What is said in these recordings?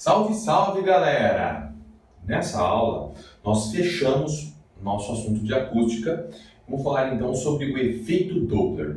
Salve, salve, galera! Nessa aula, nós fechamos nosso assunto de acústica. Vamos falar então sobre o efeito Doppler.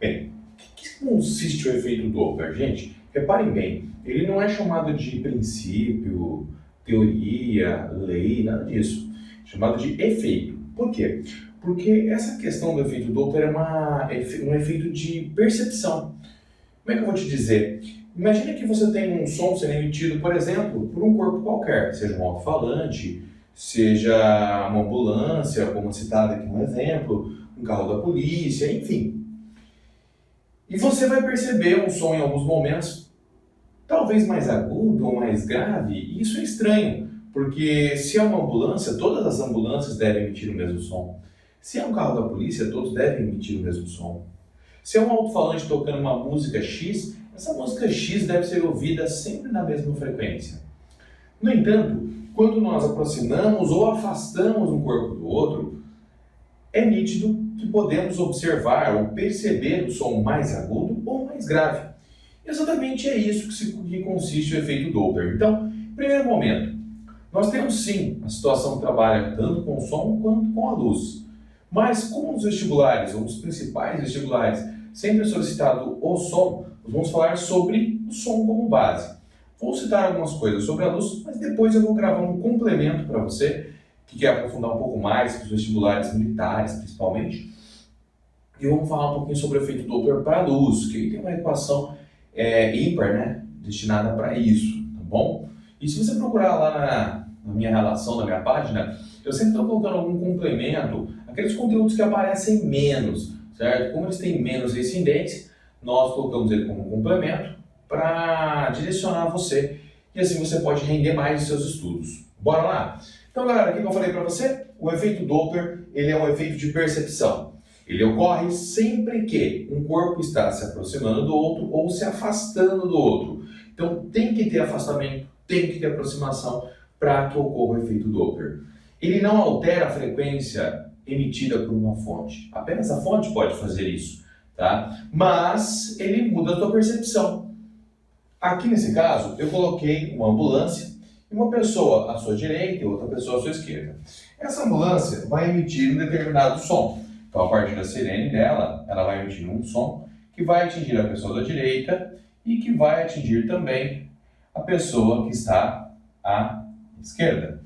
Bem, o que consiste o efeito Doppler, gente? Reparem bem, ele não é chamado de princípio, teoria, lei, nada disso. É chamado de efeito. Por quê? Porque essa questão do efeito Doppler é um efeito de percepção. Como é que eu vou te dizer? Imagina que você tem um som sendo emitido, por exemplo, por um corpo qualquer, seja um alto-falante, seja uma ambulância, como citado aqui no exemplo, um carro da polícia, enfim. E você vai perceber um som em alguns momentos, talvez mais agudo ou mais grave, e isso é estranho, porque se é uma ambulância, todas as ambulâncias devem emitir o mesmo som. Se é um carro da polícia, todos devem emitir o mesmo som. Se é um alto-falante tocando uma música X, essa música X deve ser ouvida sempre na mesma frequência. No entanto, quando nós aproximamos ou afastamos um corpo do outro, é nítido que podemos observar ou perceber o som mais agudo ou mais grave. Exatamente é isso que consiste o efeito Doppler. Então, primeiro momento, nós temos sim a situação que trabalha tanto com o som quanto com a luz. Mas como nos vestibulares, ou nos principais vestibulares, sempre é solicitado o som, nós vamos falar sobre o som como base. Vou citar algumas coisas sobre a luz, mas depois eu vou gravar um complemento para você, que quer aprofundar um pouco mais, os vestibulares militares principalmente. E vamos falar um pouquinho sobre o efeito Doppler para a luz, que tem uma equação ímpar, né, destinada para isso, tá bom? E se você procurar lá na minha relação, na minha página, eu sempre estou colocando algum complemento, aqueles conteúdos que aparecem menos, certo? Como eles têm menos incidência, nós colocamos ele como um complemento para direcionar você e assim você pode render mais os seus estudos. Bora lá? Então, galera, o que eu falei para você? O efeito Doppler, ele é um efeito de percepção. Ele ocorre sempre que um corpo está se aproximando do outro ou se afastando do outro. Então, tem que ter afastamento, tem que ter aproximação para que ocorra o efeito Doppler. Ele não altera a frequência emitida por uma fonte. Apenas a fonte pode fazer isso, tá? Mas ele muda a tua percepção. Aqui nesse caso, eu coloquei uma ambulância e uma pessoa à sua direita e outra pessoa à sua esquerda. Essa ambulância vai emitir um determinado som. Então, a partir da sirene dela, ela vai emitir um som que vai atingir a pessoa da direita e que vai atingir também a pessoa que está à esquerda.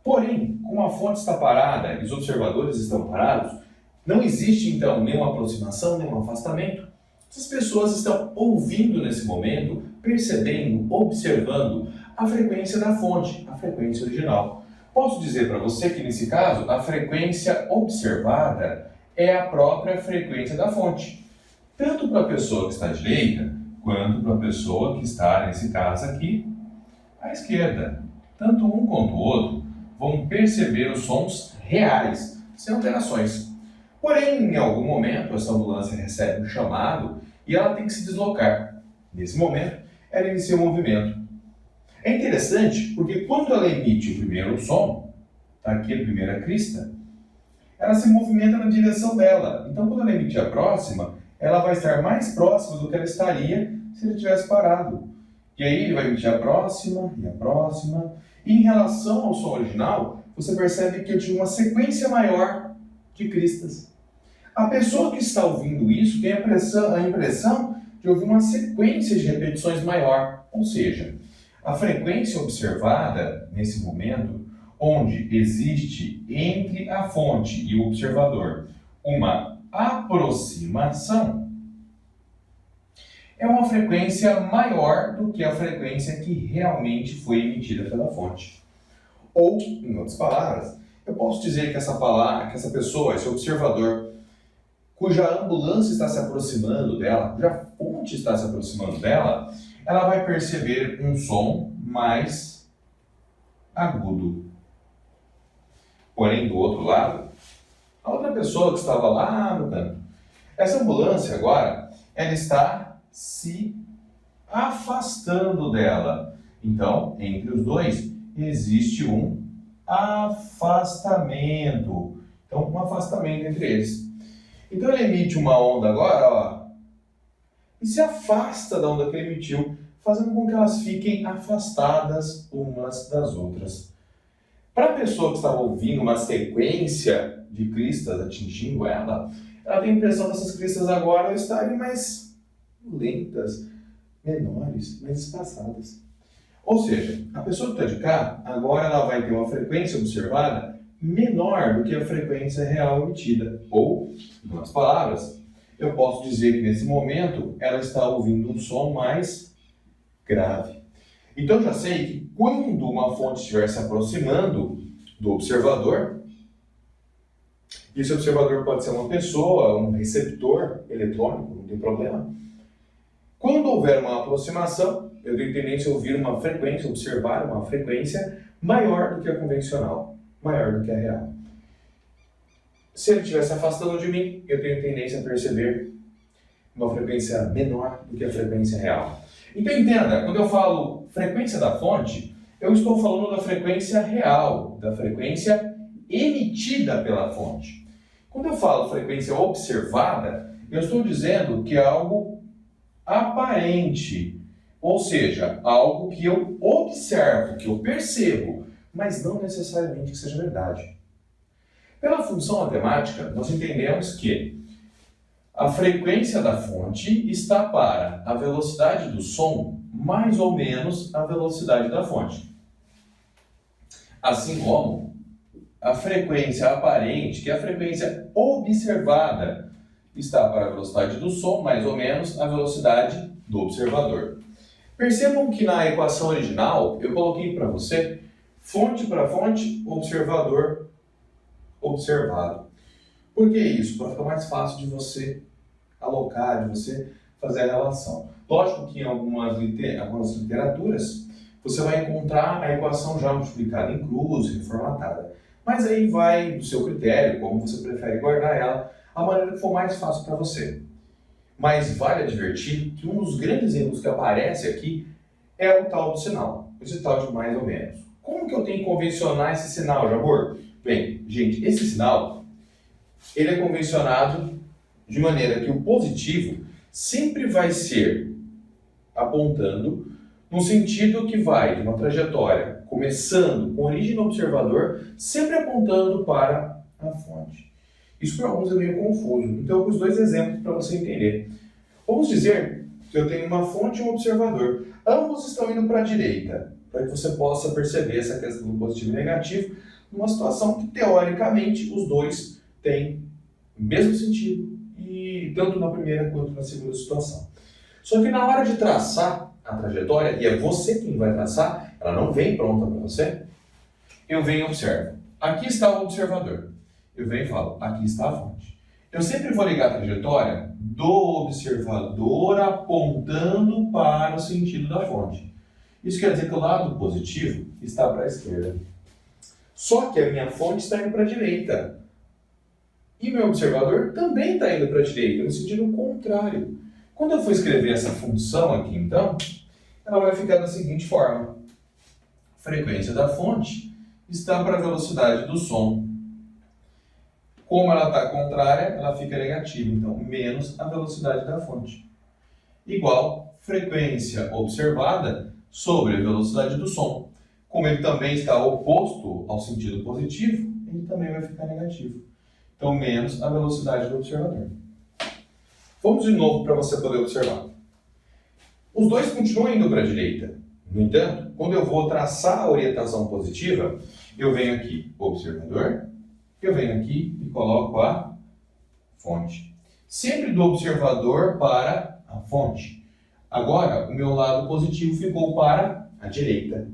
Porém, como a fonte está parada e os observadores estão parados, não existe então nenhuma aproximação, nenhum afastamento. Essas pessoas estão ouvindo nesse momento, percebendo, observando a frequência da fonte, a frequência original. Posso dizer para você que nesse caso, a frequência observada é a própria frequência da fonte. Tanto para a pessoa que está à direita, quanto para a pessoa que está, nesse caso aqui, à esquerda. Tanto um quanto o outro vão perceber os sons reais, sem alterações. Porém, em algum momento, essa ambulância recebe um chamado e ela tem que se deslocar. Nesse momento, ela inicia o movimento. É interessante porque quando ela emite o primeiro som, está aqui a primeira crista, ela se movimenta na direção dela. Então, quando ela emitir a próxima, ela vai estar mais próxima do que ela estaria se ele tivesse parado. E aí ele vai emitir a próxima e a próxima. E em relação ao som original, você percebe que eu tive uma sequência maior de cristas. A pessoa que está ouvindo isso tem a impressão de ouvir uma sequência de repetições maior. Ou seja, a frequência observada nesse momento, onde existe entre a fonte e o observador uma aproximação, é uma frequência maior do que a frequência que realmente foi emitida pela fonte. Ou, em outras palavras, eu posso dizer que essa pessoa, esse observador, cuja ambulância está se aproximando dela, cuja fonte está se aproximando dela, ela vai perceber um som mais agudo. Porém, do outro lado, a outra pessoa que estava lá no canto, essa ambulância agora, ela está se afastando dela. Então, entre os dois, existe um afastamento. Então, um afastamento entre eles. Então, ele emite uma onda agora, ó, e se afasta da onda que ele emitiu, fazendo com que elas fiquem afastadas umas das outras. Para a pessoa que estava ouvindo uma sequência de cristas atingindo ela tem a impressão dessas cristas agora estarem mais lentas, menores, mais espaçadas. Ou seja, a pessoa que está de cá, agora ela vai ter uma frequência observada menor do que a frequência real emitida. Ou, em outras palavras, eu posso dizer que nesse momento ela está ouvindo um som mais grave. Então já sei que quando uma fonte estiver se aproximando do observador, esse observador pode ser uma pessoa, um receptor eletrônico, não tem problema. Quando houver uma aproximação, eu tenho tendência a ouvir uma frequência, observar uma frequência maior do que a convencional, maior do que a real. Se ele estiver se afastando de mim, eu tenho tendência a perceber uma frequência menor do que a frequência real. Então entenda, quando eu falo frequência da fonte, eu estou falando da frequência real, da frequência emitida pela fonte. Quando eu falo frequência observada, eu estou dizendo que é algo aparente, ou seja, algo que eu observo, que eu percebo, mas não necessariamente que seja verdade. Pela função matemática, nós entendemos que a frequência da fonte está para a velocidade do som mais ou menos a velocidade da fonte. Assim como a frequência aparente, que é a frequência observada, está para a velocidade do som mais ou menos a velocidade do observador. Percebam que na equação original eu coloquei para você fonte para fonte, observador observado. Por que isso? Para ficar mais fácil de você alocar, de você fazer a relação. Lógico que em algumas literaturas você vai encontrar a equação já multiplicada em cruz, reformatada. Mas aí vai do seu critério, como você prefere guardar ela, a maneira que for mais fácil para você. Mas vale advertir que um dos grandes erros que aparece aqui é o tal do sinal, esse tal de mais ou menos. Como que eu tenho que convencionar esse sinal, Jabor? Bem, gente, esse sinal ele é convencionado de maneira que o positivo sempre vai ser apontando no sentido que vai de uma trajetória começando com origem no observador, sempre apontando para a fonte. Isso para alguns é meio confuso, então eu pus dois exemplos para você entender. Vamos dizer que eu tenho uma fonte e um observador. Ambos estão indo para a direita, para que você possa perceber essa questão do positivo e negativo, numa situação que, teoricamente, os dois têm o mesmo sentido, e tanto na primeira quanto na segunda situação. Só que na hora de traçar a trajetória, e é você quem vai traçar, ela não vem pronta para você, eu venho e observo. Aqui está o observador. Eu venho e falo, aqui está a fonte. Eu sempre vou ligar a trajetória do observador apontando para o sentido da fonte. Isso quer dizer que o lado positivo está para a esquerda. Só que a minha fonte está indo para a direita. E meu observador também está indo para a direita, no sentido contrário. Quando eu for escrever essa função aqui, então, ela vai ficar da seguinte forma. A frequência da fonte está para a velocidade do som. Como ela está contrária, ela fica negativa, então, menos a velocidade da fonte. Igual frequência observada sobre a velocidade do som. Como ele também está oposto ao sentido positivo, ele também vai ficar negativo. Então, menos a velocidade do observador. Vamos de novo para você poder observar. Os dois continuam indo para a direita. No entanto, quando eu vou traçar a orientação positiva, eu venho aqui, observador, eu venho aqui e coloco a fonte. Sempre do observador para a fonte. Agora, o meu lado positivo ficou para a direita.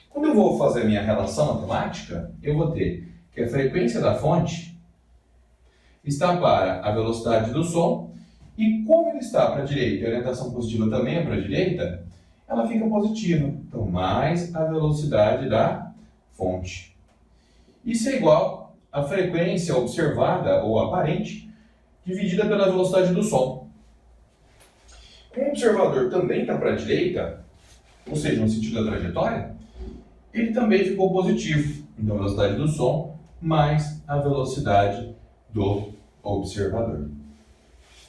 Quando eu vou fazer a minha relação matemática, eu vou ter que a frequência da fonte está para a velocidade do som, e como ele está para a direita e a orientação positiva também é para a direita, ela fica positiva. Então, mais a velocidade da fonte. Isso é igual a frequência observada ou aparente dividida pela velocidade do som. Como o observador também está para a direita, ou seja, no sentido da trajetória, ele também ficou positivo. Então, a velocidade do som mais a velocidade do observador.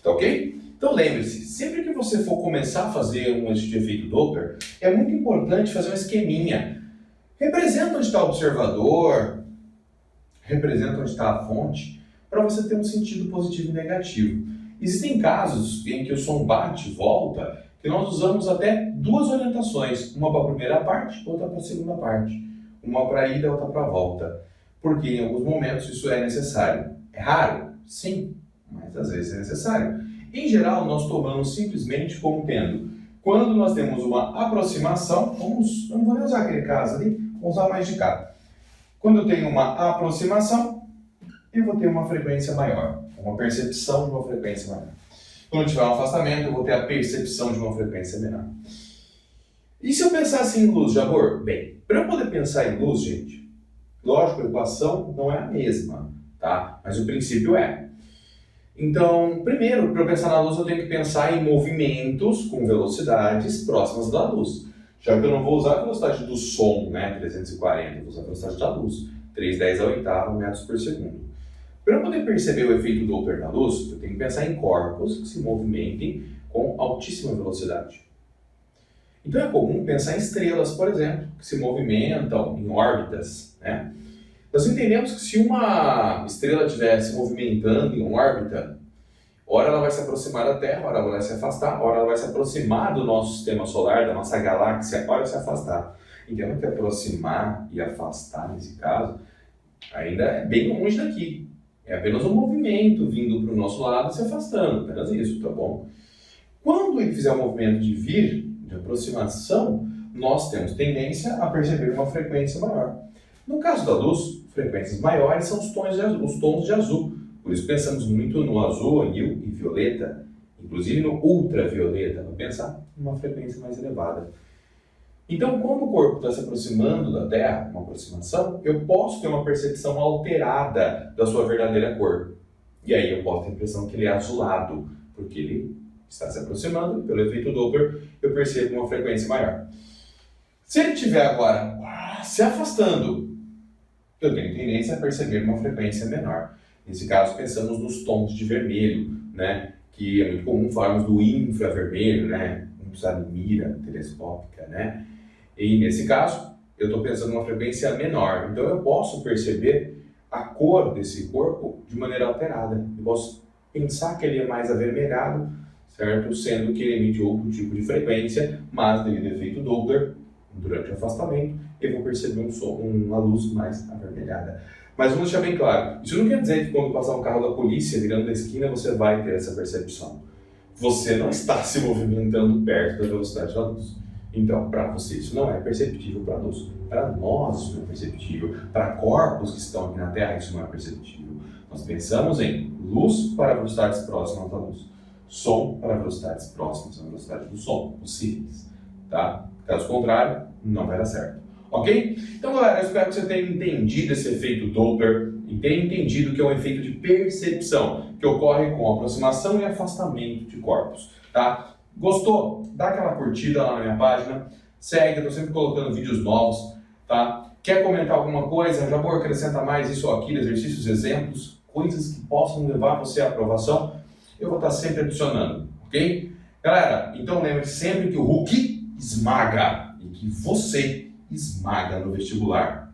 Tá ok? Então lembre-se, sempre que você for começar a fazer um de efeito Doppler, é muito importante fazer um esqueminha. Representa onde está o observador, representa onde está a fonte, para você ter um sentido positivo e negativo. Existem casos em que o som bate e volta, que nós usamos até duas orientações, uma para a primeira parte, outra para a segunda parte. Uma para a ida, outra para a volta. Porque em alguns momentos isso é necessário. É raro? Sim, mas às vezes é necessário. Em geral, nós tomamos simplesmente como tendo, quando nós temos uma aproximação, eu não vou nem usar aquele caso ali, vou usar mais de cá. Quando eu tenho uma aproximação, eu vou ter uma frequência maior, uma percepção de uma frequência maior. Quando eu tiver um afastamento, eu vou ter a percepção de uma frequência menor. E se eu pensasse em luz, Jabor? Bem, para eu poder pensar em luz, gente, lógico, a equação não é a mesma, tá? Mas o princípio é. Então, primeiro, para eu pensar na luz, eu tenho que pensar em movimentos com velocidades próximas da luz. Já que eu não vou usar a velocidade do som, né, 340, eu vou usar a velocidade da luz, 310 a oitava metros por segundo. Para eu poder perceber o efeito Doppler na luz, eu tenho que pensar em corpos que se movimentem com altíssima velocidade. Então é comum pensar em estrelas, por exemplo, que se movimentam em órbitas, né? Nós entendemos que se uma estrela estiver se movimentando em órbita, ora ela vai se aproximar da Terra, ora ela vai se afastar, ora ela vai se aproximar do nosso sistema solar, da nossa galáxia, ora se afastar. Entendo que aproximar e afastar, nesse caso, ainda é bem longe daqui. É apenas um movimento vindo para o nosso lado e se afastando, apenas isso, tá bom? Quando ele fizer o movimento de vir, de aproximação, nós temos tendência a perceber uma frequência maior. No caso da luz, frequências maiores são os tons de azul. Por isso pensamos muito no azul, anil e violeta, inclusive no ultravioleta, para pensar numa frequência mais elevada. Então, quando o corpo está se aproximando da Terra, uma aproximação, eu posso ter uma percepção alterada da sua verdadeira cor. E aí eu posso ter a impressão que ele é azulado, porque ele está se aproximando, pelo efeito Doppler, eu percebo uma frequência maior. Se ele estiver agora se afastando, eu tenho tendência a perceber uma frequência menor. Nesse caso, pensamos nos tons de vermelho, né? Que é muito comum falarmos do infravermelho, né? Não precisa de mira telescópica, né? E nesse caso, eu estou pensando numa frequência menor. Então eu posso perceber a cor desse corpo de maneira alterada. Eu posso pensar que ele é mais avermelhado, certo? Sendo que ele emite outro tipo de frequência, mas devido ao efeito Doppler, durante o afastamento, eu vou perceber uma luz mais avermelhada. Mas vamos deixar bem claro, isso não quer dizer que quando passar um carro da polícia virando da esquina, você vai ter essa percepção. Você não está se movimentando perto da velocidade da luz. Então, para você, isso não é perceptível para a luz. Para nós, isso não é perceptível. Para corpos que estão aqui na Terra, isso não é perceptível. Nós pensamos em luz para velocidades próximas da luz. Som para velocidades próximas da velocidade do som, possíveis. Tá? Caso contrário, não vai dar certo. Ok? Então, galera, eu espero que você tenha entendido esse efeito Doppler e tenha entendido que é um efeito de percepção que ocorre com aproximação e afastamento de corpos. Tá? Gostou? Dá aquela curtida lá na minha página, segue, eu estou sempre colocando vídeos novos. Tá? Quer comentar alguma coisa? Já vou acrescentar mais isso ou aquilo, exercícios, exemplos, coisas que possam levar você à aprovação. Eu vou estar sempre adicionando, ok? Galera, então lembre sempre que o Hulk esmaga e que você esmaga no vestibular.